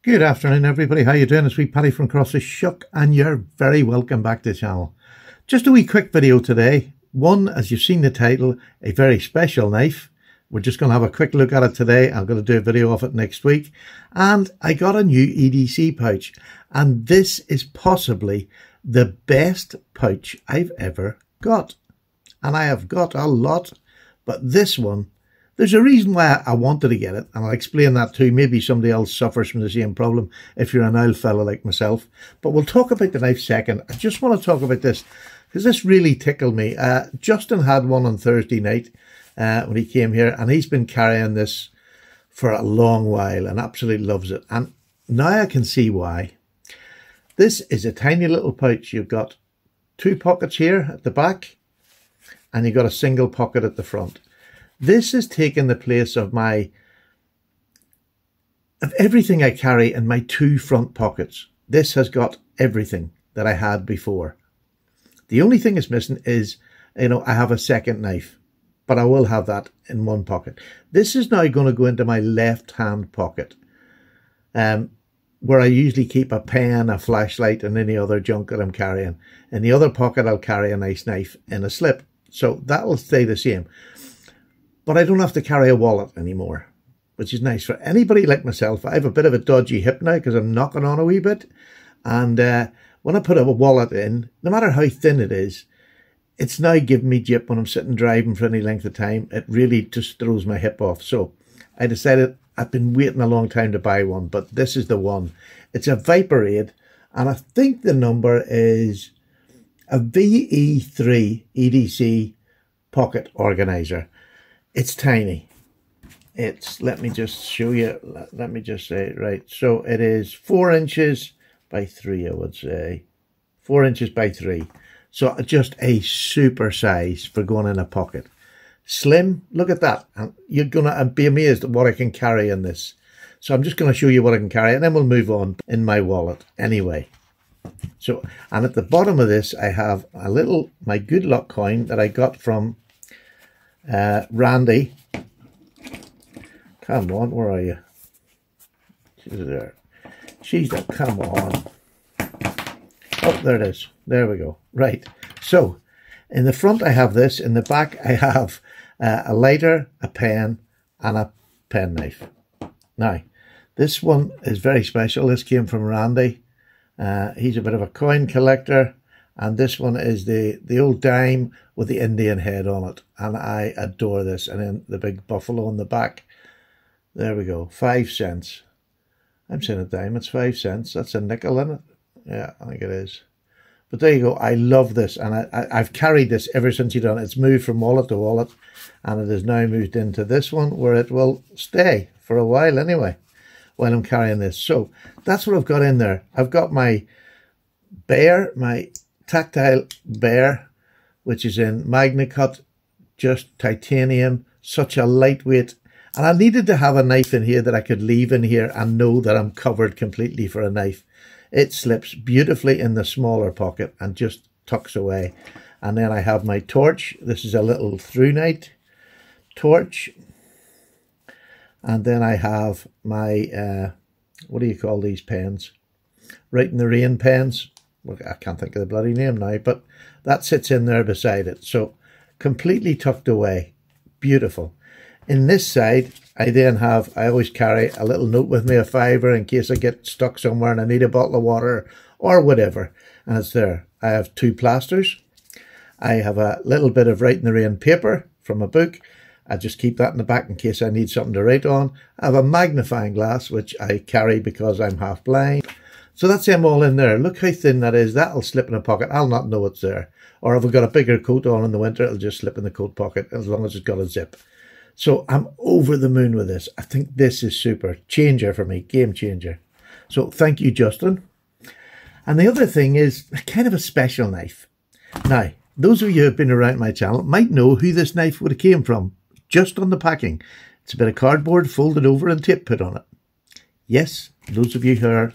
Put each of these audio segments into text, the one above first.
Good afternoon, everybody. How you doing? It's wee Paddy from across the Shuck, and you're very welcome back to the channel. Just a wee quick video today. One, as you've seen the title, a very special knife. We're just going to have a quick look at it today. I'm going to do a video of it next week. And I got a new EDC pouch, and this is possibly the best pouch I've ever got. And I have got a lot, but this one, there's a reason why I wanted to get it, and I'll explain that too. Maybe somebody else suffers from the same problem if you're an old fella like myself. But we'll talk about the knife second. I just want to talk about this because this really tickled me. Justin had one on Thursday night when he came here, and he's been carrying this for a long while and absolutely loves it. And now I can see why. This is a tiny little pouch. You've got two pockets here at the back, and you've got a single pocket at the front. This has taken the place of everything I carry in my two front pockets. This has got everything that I had before. The only thing it's missing is, I have a second knife, but I will have that in one pocket. This is now going to go into my left-hand pocket, where I usually keep a pen, a flashlight, and any other junk that I'm carrying. In the other pocket, I'll carry a nice knife in a slip. So that will stay the same. But I don't have to carry a wallet anymore, which is nice for anybody like myself. I have a bit of a dodgy hip now because I'm knocking on a wee bit. And when I put a wallet in, no matter how thin it is, it's now giving me jip when I'm sitting driving for any length of time. It really just throws my hip off. So I decided I've been waiting a long time to buy one, but this is the one. It's a viperade, and I think the number is a VE3 EDC pocket organizer. It's tiny. Let me just show you. Let me just say it right. So it is 4 inches by 3, I would say. 4 inches by 3. So just a super size for going in a pocket. Slim, look at that. And you're going to be amazed at what I can carry in this. So I'm just going to show you what I can carry, and then we'll move on in my wallet anyway. So, and at the bottom of this, I have my good luck coin that I got from Randy. Come on, where are you? She's there. She's there. Come on. Oh, there it is. There we go. Right. So, in the front I have this. In the back I have a lighter, a pen, and a penknife. Now, this one is very special. This came from Randy. He's a bit of a coin collector. And this one is the old dime with the Indian head on it. And I adore this. And then the big buffalo on the back. There we go. 5 cents. I'm saying a dime. It's 5 cents. That's a nickel, isn't it? Yeah, I think it is. But there you go. I love this. And I've carried this ever since you done it. It's moved from wallet to wallet. And it has now moved into this one where it will stay for a while anyway, while I'm carrying this. So that's what I've got in there. I've got my bear, my tactile bear, which is in Magna Cut, just titanium, such a lightweight. And I needed to have a knife in here that I could leave in here and know that I'm covered completely for a knife. It slips beautifully in the smaller pocket and just tucks away. And then I have my torch. This is a little through night torch. And then I have my, what do you call these pens? Wright and the Rain pens. I can't think of the bloody name now, but that sits in there beside it. So completely tucked away. Beautiful. In this side, I always carry a little note with me, a fiver, in case I get stuck somewhere and I need a bottle of water or whatever. And it's there. I have 2 plasters. I have a little bit of Wright and the Rain paper from a book. I just keep that in the back in case I need something to write on. I have a magnifying glass, which I carry because I'm half blind. So that's them all in there. Look how thin that is. That'll slip in a pocket. I'll not know it's there. Or if I've got a bigger coat on in the winter, it'll just slip in the coat pocket as long as it's got a zip. So I'm over the moon with this. I think this is super. Changer for me. Game changer. So thank you, Justin. And the other thing is kind of a special knife. Now, those of you who have been around my channel might know who this knife would have came from. Just on the packing. It's a bit of cardboard folded over and tape put on it. Yes, those of you who are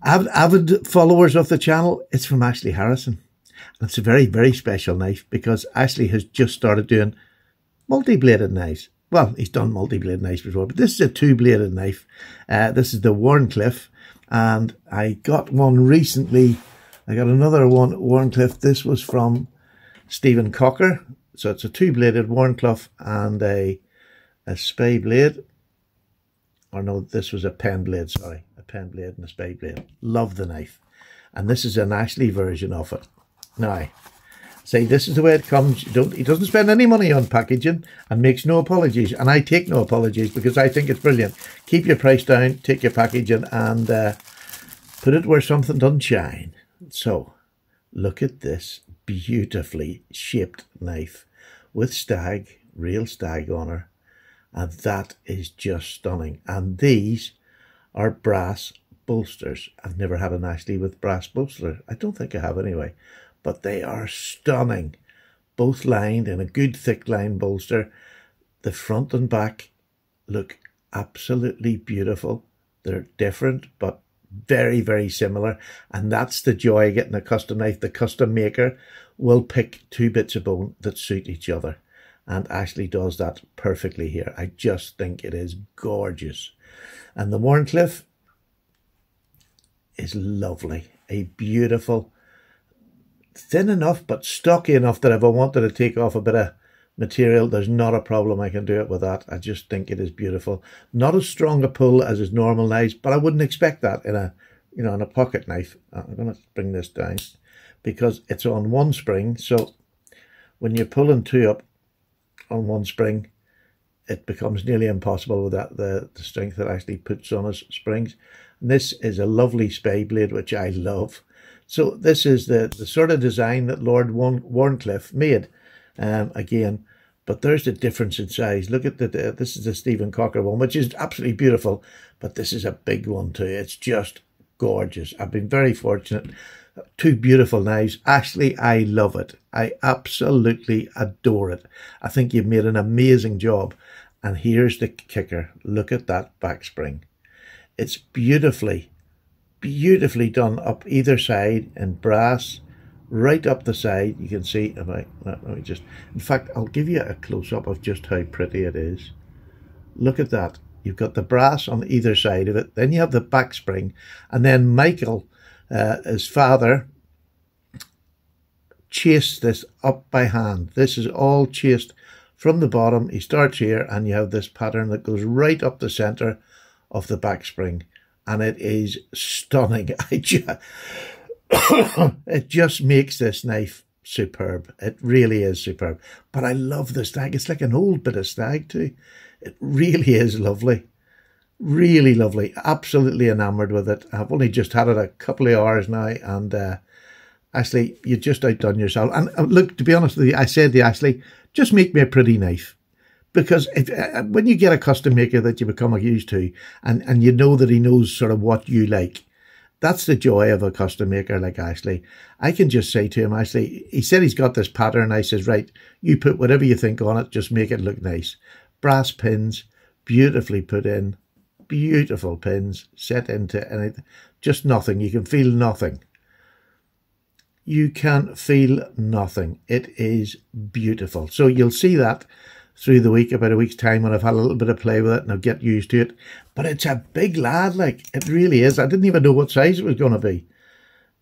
avid followers of the channel, it's from Ashley Harrison. And it's a very, very special knife because Ashley has just started doing multi-bladed knives. well, he's done multi-blade knives before, but this is a two-bladed knife. This is the Wharncliffe, and I got one recently. I got another one, Wharncliffe. This was from Stephen Cocker. So it's a two-bladed Wharncliffe and a spay blade. Or no, this was a pen blade, sorry. A pen blade and a spay blade. Love the knife. And this is an Ashley version of it. Now, see, this is the way it comes. He doesn't spend any money on packaging and makes no apologies. And I take no apologies because I think it's brilliant. Keep your price down, take your packaging, and put it where something doesn't shine. So, look at this beautifully shaped knife with stag, real stag on her. And that is just stunning. And these are brass bolsters. I've never had an Ashley with brass bolsters. I don't think I have anyway. But they are stunning. Both lined in a good thick line bolster. The front and back look absolutely beautiful. They're different, but very, very similar. And that's the joy of getting a custom knife. The custom maker will pick two bits of bone that suit each other. And Ashley does that perfectly here. I just think it is gorgeous. And the Wharncliffe is lovely. A beautiful, thin enough but stocky enough that if I wanted to take off a bit of material, there's not a problem. I can do it with that. I just think it is beautiful. Not as strong a pull as his normal knives, but I wouldn't expect that in a, in a pocket knife. I'm going to bring this down because it's on one spring. So when you're pulling two up on one spring, it becomes nearly impossible with that the strength that actually puts on his springs. And this is a lovely spay blade, which I love. So this is the sort of design that Lord Wharncliffe made. Again, but there's the difference in size. Look at this is the Stephen Cocker one, which is absolutely beautiful, but this is a big one too. It's just gorgeous. I've been very fortunate. Two beautiful knives. Ashley, I love it. I absolutely adore it. I think you've made an amazing job. And here's the kicker. Look at that back spring. It's beautifully, beautifully done up either side in brass. Right up the side, you can see, let me just, in fact, I'll give you a close-up of just how pretty it is. Look at that. You've got the brass on either side of it. Then you have the back spring. And then Michael, his father, chased this up by hand. This is all chased from the bottom. He starts here, and you have this pattern that goes right up the center of the back spring. And it is stunning. It just makes this knife superb. It really is superb. But I love the stag. It's like an old bit of stag too. It really is lovely. Really lovely. Absolutely enamoured with it. I've only just had it a couple of hours now, and Ashley, you just outdone yourself. And look, to be honest with you, I said to Ashley, just make me a pretty knife. Because when you get a custom maker that you become used to, and you know that he knows sort of what you like, that's the joy of a custom maker like Ashley. I can just say to him, Ashley, he said he's got this pattern. I says, right, you put whatever you think on it, just make it look nice. Brass pins, beautifully put in, beautiful pins, set into anything, just nothing. You can feel nothing. You can feel nothing. It is beautiful. So you'll see that through the week, about a week's time, when I've had a little bit of play with it and I'll get used to it. But it's a big lad, like, it really is. I didn't even know what size it was going to be.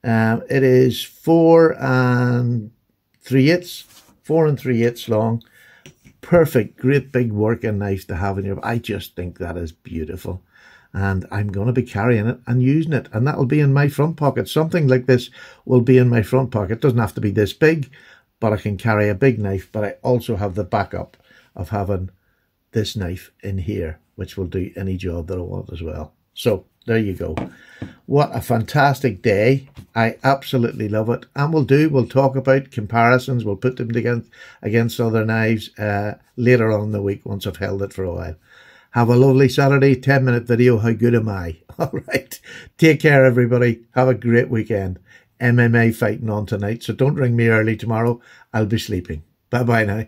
It is 4 3/8 long. Perfect, great big working knife to have in your... I just think that is beautiful. And I'm going to be carrying it and using it. And that'll be in my front pocket. Something like this will be in my front pocket. It doesn't have to be this big, but I can carry a big knife. But I also have the backup of having this knife in here, which will do any job that I want as well. So there you go. What a fantastic day. I absolutely love it. And we'll talk about comparisons. We'll put them against other knives later on in the week once I've held it for a while. Have a lovely Saturday. 10-minute video. How good am I? All right. Take care, everybody. Have a great weekend. MMA fighting on tonight. So don't ring me early tomorrow. I'll be sleeping. Bye-bye now.